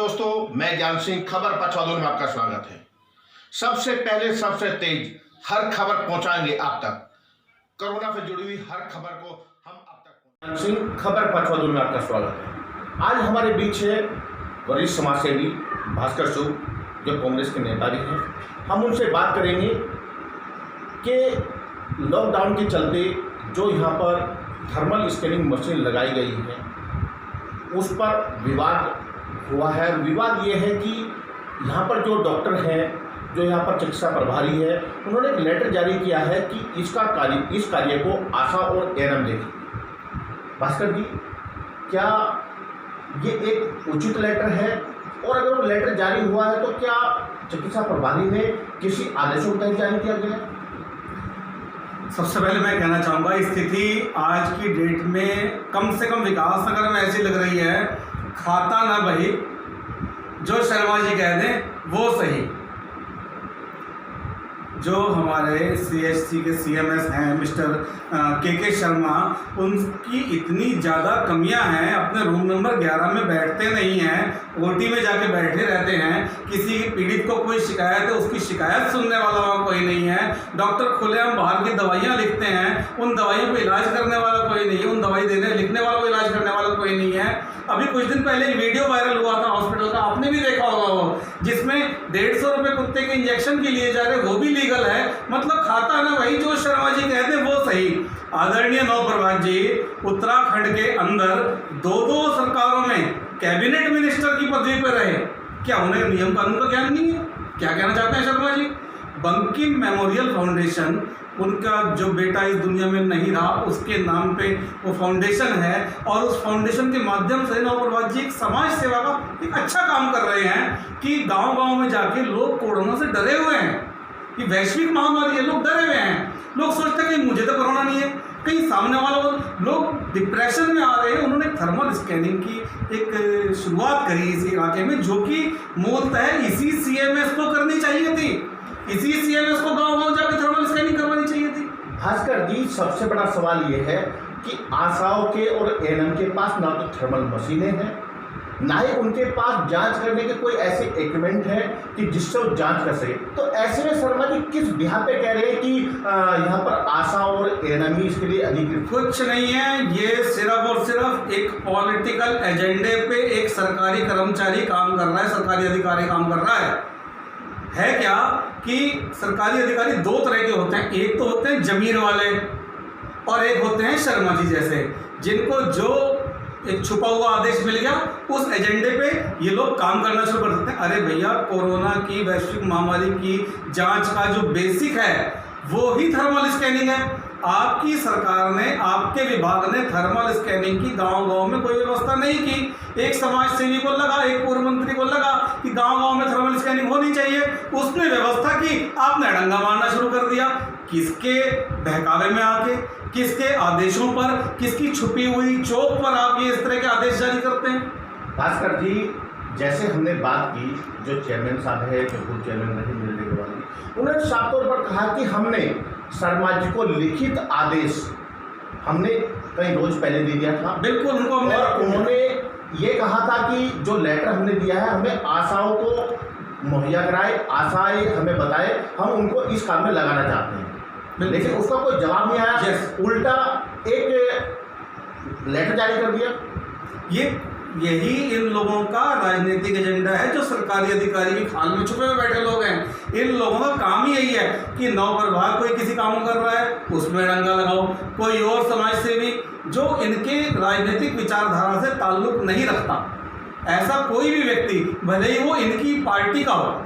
दोस्तों, मैं ज्ञान सिंह खबर 55 में आपका स्वागत है। सबसे पहले सबसे तेज हर खबर पहुंचाएंगे आप तक। कोरोना से जुड़ी हुई हर खबर को हम आप तक। ज्ञान सिंह खबर 55 में आपका स्वागत है। आज हमारे बीच है वरिष्ठ समाजसेवी भास्कर सूद, जो कांग्रेस के नेता भी हैं। हम उनसे बात करेंगे कि लॉकडाउन के चलते जो यहाँ पर थर्मल स्कैनिंग मशीन लगाई गई है उस पर विवाद हुआ है। विवाद ये है कि यहाँ पर जो डॉक्टर हैं, जो यहाँ पर चिकित्सा प्रभारी है, उन्होंने एक लेटर जारी किया है कि इस कार्य को आशा और एएनएम देखें। भास्कर जी, क्या ये एक उचित लेटर है? और अगर वो लेटर जारी हुआ है तो क्या चिकित्सा प्रभारी ने किसी आदेशों तक जारी किया गया? सबसे पहले मैं कहना चाहूँगा, स्थिति आज की डेट में कम से कम विकास नगर में ऐसी लग रही है, खाता ना बही, जो शर्मा जी कह दें वो सही। जो हमारे सीएचसी के सीएमएस हैं मिस्टर के शर्मा, उनकी इतनी ज़्यादा कमियां हैं, अपने रूम नंबर 11 में बैठते नहीं हैं, ओटी में जाके बैठे रहते हैं। किसी पीड़ित को कोई शिकायत है, उसकी शिकायत सुनने वाला वहाँ कोई नहीं है। डॉक्टर खुलेआम बाहर की दवाइयाँ लिखते हैं, उन दवाइयों को इलाज करने वाला कोई नहीं है, उन दवाई लिखने वाला को इलाज करने वाला कोई नहीं है। अभी कुछ दिन पहले एक वीडियो वायरल हुआ था हॉस्पिटल का, आपने भी देखा होगा वो, जिसमें 150 रुपये कुत्ते के इंजेक्शन के लिए जा रहे, वो भी लीगल है। मतलब खाता ना वही, जो शर्मा जी कहते हैं वो सही। आदरणीय नवप्रभात जी उत्तराखंड के अंदर दो सरकारों में कैबिनेट मिनिस्टर की पदवी पर रहे, क्या उन्हें नियम कानून का ज्ञान नहीं है? क्या कहना चाहते हैं शर्मा जी? बंकिम मेमोरियल फाउंडेशन, उनका जो बेटा इस दुनिया में नहीं रहा, उसके नाम पे वो फाउंडेशन है, और उस फाउंडेशन के माध्यम से नवप्रभात जी एक समाज सेवा का एक अच्छा काम कर रहे हैं कि गांव-गांव में जाके लोग कोरोना से डरे हुए हैं कि वैश्विक महामारी है, लोग डरे हुए हैं। लोग सोचते हैं कि मुझे तो कोरोना नहीं है, कहीं सामने वाला, लोग डिप्रेशन में आ रहे हैं। उन्होंने थर्मल स्कैनिंग की एक शुरुआत करी इस इलाके में, जो कि मूलतः इसी सीएमएस को करनी चाहिए थी, इसी सीएमएस को गांव-गांव जाकर थर्मल स्कैनिंग करवानी चाहिए थी। भास्कर जी, सबसे बड़ा सवाल ये है कि आशाओं के और एएनएम के पास ना तो थर्मल मशीनें हैं, ना ही उनके पास जांच करने के कोई ऐसे इक्विपमेंट है कि जिससे वो जांच कर सके। तो ऐसे में शर्मा जी किस बिहार पे कह रहे हैं कि यहाँ पर आशा और एएनएम ही इसके लिए अधिकृत? कुछ नहीं है, ये सिर्फ और सिर्फ एक पॉलिटिकल एजेंडे पे एक सरकारी कर्मचारी काम कर रहा है, सरकारी अधिकारी काम कर रहा है क्या कि सरकारी अधिकारी दो तरह के होते हैं। एक तो होते हैं जमीर वाले और एक होते हैं शर्मा जी जैसे, जिनको जो एक छुपा हुआ आदेश मिल गया उस एजेंडे पे ये लोग काम करना शुरू कर देते हैं। अरे भैया, कोरोना की वैश्विक महामारी की जांच का जो बेसिक है वो ही थर्मल स्कैनिंग है। आपकी सरकार ने, आपके विभाग ने थर्मल स्कैनिंग की गांव-गांव में कोई व्यवस्था नहीं की। एक समाज सेवी को लगा, एक पूर्व मंत्री को लगा कि गांव-गांव में थर्मल स्कैनिंग होनी चाहिए, उसने व्यवस्था की, आपने डंगा मारना शुरू कर दिया। किसके बहकावे में आके, किसके आदेशों पर, किसकी छुपी हुई चोट पर आप ये इस तरह के आदेश जारी करते हैं? भास्कर जी, जैसे हमने बात की, जो चेयरमैन साहब है, जो पूर्व चेयरमैन रहे मिलने के बाद, उन्होंने साफ तौर पर कहा कि हमने शर्मा जी को लिखित आदेश हमने कई रोज पहले दे दिया था। बिल्कुल, उन्होंने ये कहा था कि जो लेटर हमने दिया है हमें आशाओं को मुहैया कराए, आशाएं हमें बताए, हम उनको इस काम में लगाना चाहते हैं। लेकिन उसका कोई जवाब नहीं आया, उल्टा एक लेटर जारी कर दिया। यही इन लोगों का राजनीतिक एजेंडा है, जो सरकारी अधिकारी की खाल में छुपे हुए बैठे लोग हैं। इन लोगों का काम ही यही है कि नवप्रभात कोई किसी काम कर रहा है उसमें डंगा लगाओ, कोई और समाज सेवी जो इनके राजनीतिक विचारधारा से ताल्लुक नहीं रखता, ऐसा कोई भी व्यक्ति, भले ही वो इनकी पार्टी का हो,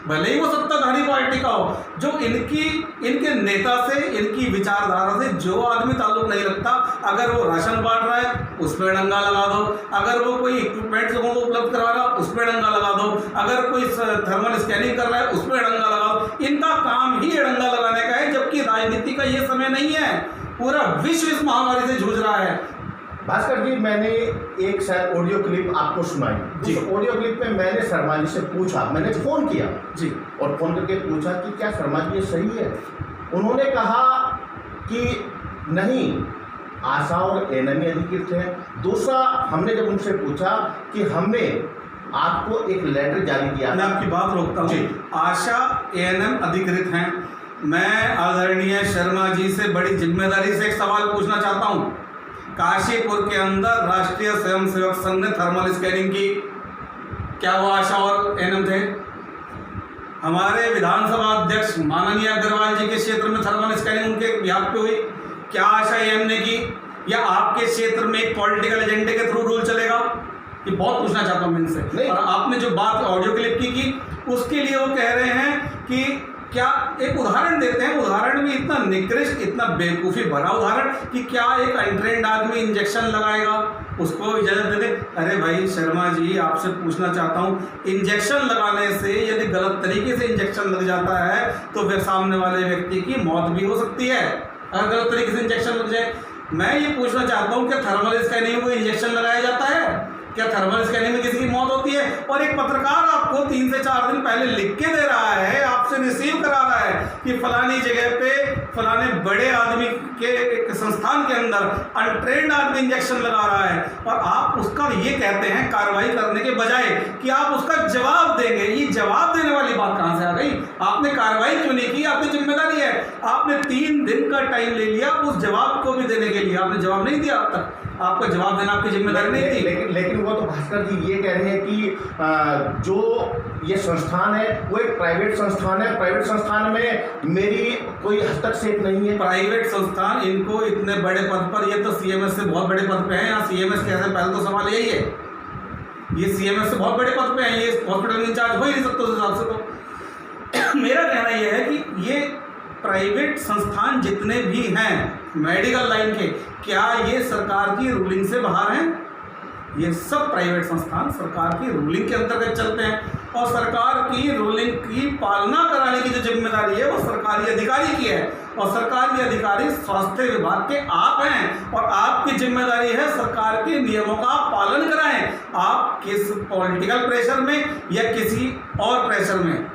भले ही वो सत्ताधारी पार्टी का हो, जो इनके नेता से, इनकी विचारधारा से जो आदमी ताल्लुक नहीं रखता, अगर वो राशन बांट रहा है उसमें डंगा लगा दो, अगर वो कोई इक्विपमेंट लोगों को उपलब्ध करा रहा है उसमें डंगा लगा दो, अगर कोई थर्मल स्कैनिंग कर रहा है उसमें डंगा लगा दो। इनका काम ही डंगा लगाने का है, जबकि राजनीति का ये समय नहीं है। पूरा विश्व इस महामारी से जूझ रहा है। भास्कर जी, मैंने एक शायद ऑडियो क्लिप आपको सुनाई। उस ऑडियो क्लिप में मैंने शर्मा जी से पूछा, मैंने फ़ोन किया जी, और फ़ोन करके पूछा कि क्या शर्मा जी ये सही है? उन्होंने कहा कि नहीं, आशा और एएनएम अधिकृत है। दूसरा, हमने जब उनसे पूछा कि हमने आपको एक लेटर जारी किया मैं था। आपकी बात रोकता जी। हूँ। आशा एएनएम अधिकृत हैं। मैं आदरणीय शर्मा जी से बड़ी जिम्मेदारी से एक सवाल पूछना चाहता हूँ। काशीपुर के अंदर राष्ट्रीय स्वयंसेवक संघ ने थर्मल स्कैनिंग की, क्या वो आशा और एएनएम थे? हमारे विधानसभा अध्यक्ष माननीय अग्रवाल जी के क्षेत्र में थर्मल स्कैनिंग उनके बिहाफ पे हुई, क्या आशा एएनएम ने की? या आपके क्षेत्र में एक पॉलिटिकल एजेंडे के थ्रू रूल चलेगा? ये बहुत पूछना चाहता हूँ मैं इनसे। और आपने जो बात ऑडियो क्लिप की उसके लिए वो कह रहे हैं कि क्या एक उदाहरण देते हैं, उदाहरण में इतना निकृष्ट, इतना बेवकूफ़ी भरा उदाहरण कि क्या एक अनट्रेंड आदमी इंजेक्शन लगाएगा, उसको इजाज़त दे दे। अरे भाई शर्मा जी, आपसे पूछना चाहता हूँ, इंजेक्शन लगाने से यदि गलत तरीके से इंजेक्शन लग जाता है तो फिर सामने वाले व्यक्ति की मौत भी हो सकती है, अगर गलत तरीके से इंजेक्शन लग जाए। मैं ये पूछना चाहता हूँ, क्या थर्मल स्कैनिंग में कोई इंजेक्शन लगाया जाता है? क्या थर्मल स्कैनिंग में किसी की मौत होती है? और एक पत्रकार आपको 3 से 4 दिन पहले लिख के दे रहा है, आपसे रिसीव करा रहा है कि फलानी जगह पे फलाने बड़े आदमी के एक संस्थान के अंदर अनट्रेंड आदमी इंजेक्शन लगा रहा है, और आप उसका ये कहते हैं कार्रवाई करने के बजाय कि आप उसका जवाब देंगे। ये जवाब देने वाली बात कहाँ से आ गई? आपने कार्रवाई क्यों नहीं की? आपकी जिम्मेदारी है। आपने 3 दिन का टाइम ले लिया उस जवाब को भी देने के लिए, आपने जवाब नहीं दिया अब तक। आपका जवाब देना आपकी जिम्मेदारी नहीं थी। लेकिन वो तो भास्कर जी ये कह रहे हैं कि जो ये संस्थान है वो एक प्राइवेट संस्थान है, प्राइवेट संस्थान में मेरी कोई हस्तक्षेप नहीं है। प्राइवेट संस्थान, इनको इतने बड़े पद पर, ये तो सीएमएस से बहुत बड़े पद पे हैं। यहाँ सीएमएस कैसे, पहले तो सवाल यही है, ये सीएमएस से बहुत बड़े पद पे हैं, ये हॉस्पिटल इंचार्ज हो ही नहीं सकते उस हिसाब से। तो मेरा कहना यह है कि ये प्राइवेट संस्थान जितने भी हैं मेडिकल लाइन के, क्या ये सरकार की रूलिंग से बाहर हैं? ये सब प्राइवेट संस्थान सरकार की रूलिंग के अंतर्गत चलते हैं, और सरकार की रूलिंग की पालना कराने की जो जिम्मेदारी है वो सरकारी अधिकारी की है, और सरकारी अधिकारी स्वास्थ्य विभाग के आप हैं, और आपकी जिम्मेदारी है सरकार के नियमों का पालन कराएं। आप किस पॉलिटिकल प्रेशर में या किसी और प्रेशर में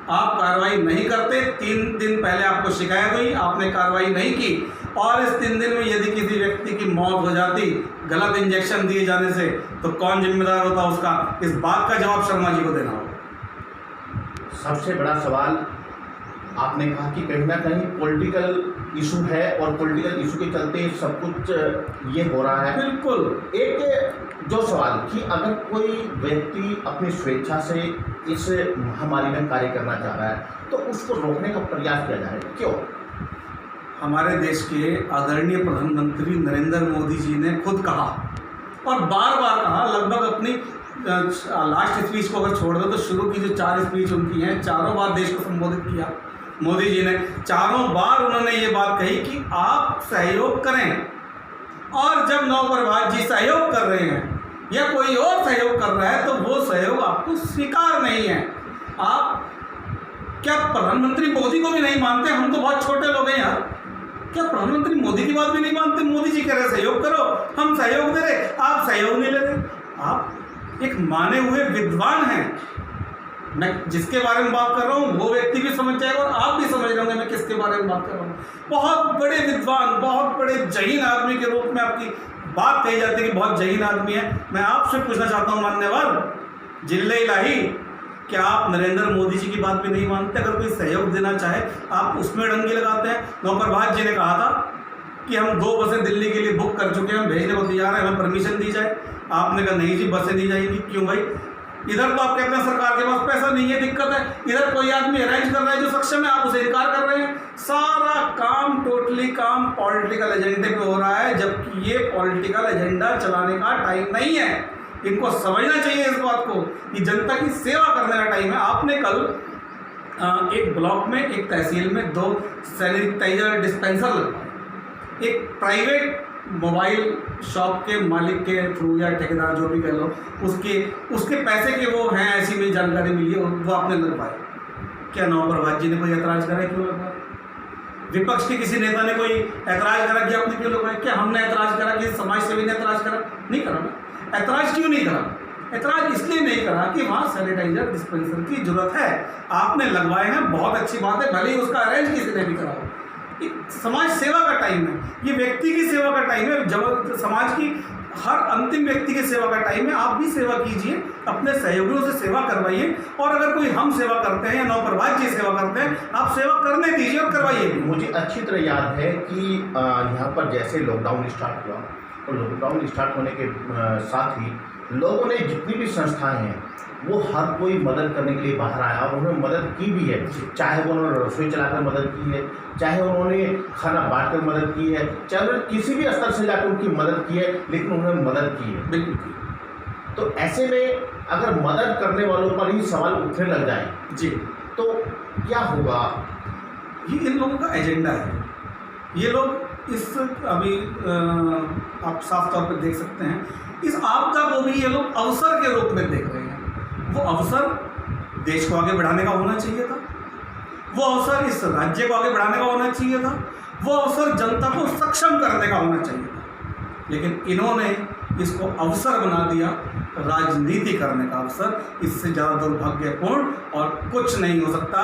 आप कार्रवाई नहीं करते। 3 दिन पहले आपको शिकायत हुई, आपने कार्रवाई नहीं की, और इस 3 दिन में यदि किसी व्यक्ति की मौत हो जाती गलत इंजेक्शन दिए जाने से, तो कौन जिम्मेदार होता उसका? इस बात का जवाब शर्मा जी को देना होगा। सबसे बड़ा सवाल आपने कहा कि कहीं ना कहीं पॉलिटिकल इशू है, और पॉलिटिकल इशू के चलते सब कुछ ये हो रहा है। बिल्कुल। एक जो सवाल कि अगर कोई व्यक्ति अपनी स्वेच्छा से इस महामारी में कार्य करना चाह रहा है तो उसको रोकने का प्रयास किया जा रहा है, क्यों? हमारे देश के आदरणीय प्रधानमंत्री नरेंद्र मोदी जी ने खुद कहा, और बार बार कहा, लगभग अपनी लास्ट स्पीच को अगर छोड़ दो तो शुरू की जो 4 स्पीच उनकी हैं, चारों बार देश को संबोधित किया मोदी जी ने। चारों बार उन्होंने ये बात कही कि आप सहयोग करें, और जब नवप्रभात जी सहयोग कर रहे हैं या कोई और सहयोग कर रहा है तो वो सहयोग आपको स्वीकार नहीं है। आप क्या प्रधानमंत्री मोदी को भी नहीं मानते? हम तो बहुत छोटे लोग हैं यार, क्या प्रधानमंत्री मोदी की बात भी नहीं मानते? मोदी जी कह रहे सहयोग करो, हम सहयोग दे रहे, आप सहयोग नहीं ले रहे। आप एक माने हुए विद्वान हैं, मैं जिसके बारे में बात कर रहा हूँ वो व्यक्ति भी समझ जाएगा, और आप भी समझ रहे होंगे मैं किसके बारे में बात कर रहा हूँ। बहुत बड़े विद्वान, बहुत बड़े जहीन आदमी के रूप में आपकी बात कही जाती है कि बहुत जहीन आदमी है। मैं आपसे पूछना चाहता हूँ मान्यवर जिले इलाही, क्या आप नरेंद्र मोदी जी की बात भी नहीं मानते? अगर कोई सहयोग देना चाहे आप उसमें डंगी लगाते हैं। नवप्रभात जी ने कहा था कि हम 2 बसें दिल्ली के लिए बुक कर चुके हैं, हम भेजने को तैयार हैं, हमें परमिशन दी जाए। आपने कहा नहीं जी, बसें दी जाएगी। क्यों भाई? इधर तो आप कहते हैं सरकार के पास पैसा नहीं है, दिक्कत है, इधर कोई आदमी अरेंज कर रहा है जो सक्षम है, आप उसे इनकार कर रहे हैं। सारा काम, टोटली काम पॉलिटिकल एजेंडे पे हो रहा है, जबकि ये पॉलिटिकल एजेंडा चलाने का टाइम नहीं है। इनको समझना चाहिए इस बात को कि जनता की सेवा करने का टाइम है। आपने कल एक ब्लॉक में, एक तहसील में 2 सैनिटाइजर डिस्पेंसर लगवाए। एक प्राइवेट मोबाइल शॉप के मालिक के थ्रू या ठेकेदार जो भी कह लो, उसके पैसे के वो हैं, ऐसी मेरी जानकारी मिली है, वो आपने लगवाए। क्या नवप्रभात जी ने कोई ऐतराज़ करा? क्यों लगवाए? विपक्ष के किसी नेता ने कोई ऐतराज़ करा कि आपने क्यों लगवाए? क्या हमने ऐतराज़ करा? किसी समाज सेवी ने ऐतराज़ करा? नहीं करा ना। ऐतराज़ क्यों नहीं करा? ऐतराज़ इसलिए नहीं करा कि वहाँ सैनिटाइजर डिस्पेंसर की जरूरत है, आपने लगवाए हैं, बहुत अच्छी बात है, भले ही उसका अरेंज किसी ने भी करा हो। समाज सेवा का टाइम है, ये व्यक्ति की सेवा का टाइम है। जब समाज की हर अंतिम व्यक्ति की सेवा का टाइम है, आप भी सेवा कीजिए, अपने सहयोगियों से सेवा करवाइए। और अगर कोई हम सेवा करते हैं या नौप्रभाष जी सेवा करते हैं, आप सेवा करने दीजिए और करवाइए भी। मुझे अच्छी तरह याद है कि यहाँ पर जैसे लॉकडाउन स्टार्ट हुआ, और लॉकडाउन स्टार्ट होने के साथ ही लोगों ने जितनी भी संस्थाएं हैं वो हर कोई मदद करने के लिए बाहर आया और उन्होंने मदद की भी है। चाहे वो उन्होंने रसोई चलाकर मदद की है, चाहे उन्होंने खाना बांटकर मदद की है, चाहे उन्होंने किसी भी स्तर से जाकर उनकी मदद की है, लेकिन उन्होंने मदद की है। बिल्कुल। तो ऐसे में अगर मदद करने वालों पर ही सवाल उठने लग जाए जी, तो क्या होगा? ये इन लोगों का एजेंडा है। ये लोग इस अभी आप साफ तौर पर देख सकते हैं, इस आपदा को भी ये लोग अवसर के रूप में देख रहे हैं। वो अवसर देश को आगे बढ़ाने का होना चाहिए था, वो अवसर इस राज्य को आगे बढ़ाने का होना चाहिए था, वो अवसर जनता को सक्षम करने का होना चाहिए था, लेकिन इन्होंने इसको अवसर बना दिया, राजनीति करने का अवसर। इससे ज़्यादा दुर्भाग्यपूर्ण और कुछ नहीं हो सकता।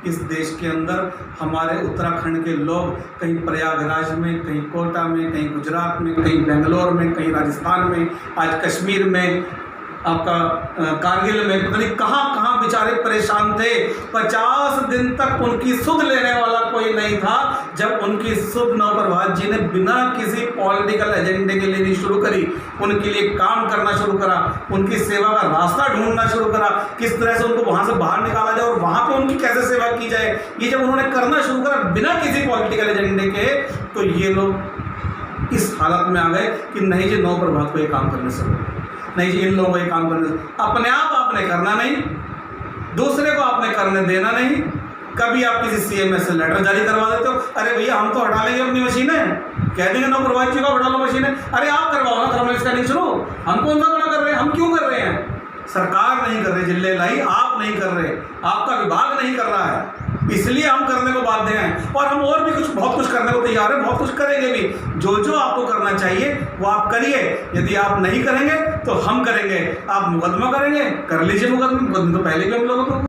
इस देश के अंदर हमारे उत्तराखंड के लोग कहीं प्रयागराज में, कहीं कोटा में, कहीं गुजरात में, कहीं बेंगलोर में, कहीं राजस्थान में, आज कश्मीर में, आपका कारगिल में, पता नहीं कहाँ कहाँ बेचारे परेशान थे। 50 दिन तक उनकी सुध लेने वाला कोई नहीं था। जब उनकी सुध नौप्रभाष जी ने बिना किसी पॉलिटिकल एजेंडे के लेनी शुरू करी, उनके लिए काम करना शुरू करा, उनकी सेवा का रास्ता ढूंढना शुरू करा, किस तरह से उनको वहाँ से बाहर निकाला जाए और वहाँ पे उनकी कैसे सेवा की जाए, ये जब उन्होंने करना शुरू करा बिना किसी पॉलिटिकल एजेंडे के, तो ये लोग इस हालत में आ गए कि नहीं जी, नौप्रभाष को ये काम करने से नहीं जी, इन लोगों को ये काम करने, अपने आप आपने करना नहीं, दूसरे को आपने करने देना नहीं। कभी आप किसी सीएमएस से लेटर जारी करवा देते हो, अरे भैया हम तो हटा लेंगे अपनी मशीनें, कह देंगे नौप्रभाष जी को हटा लो मशीनें, अरे आप करवाओ ना थर्मल स्कैनिंग शुरू, हम कौन सा मना कर रहे हैं, हम क्यों कर रहे हैं? सरकार नहीं कर रही जिले लाई, आप नहीं कर रहे, आपका विभाग नहीं कर रहा है, इसलिए हम करने को बाध्य हैं। और हम और भी बहुत कुछ करने को तैयार हैं, बहुत कुछ करेंगे भी। जो जो आपको करना चाहिए वो आप करिए, यदि आप नहीं करेंगे तो हम करेंगे। आप मुकदमा करेंगे, कर लीजिए मुकदमा तो पहले भी हम लोगों को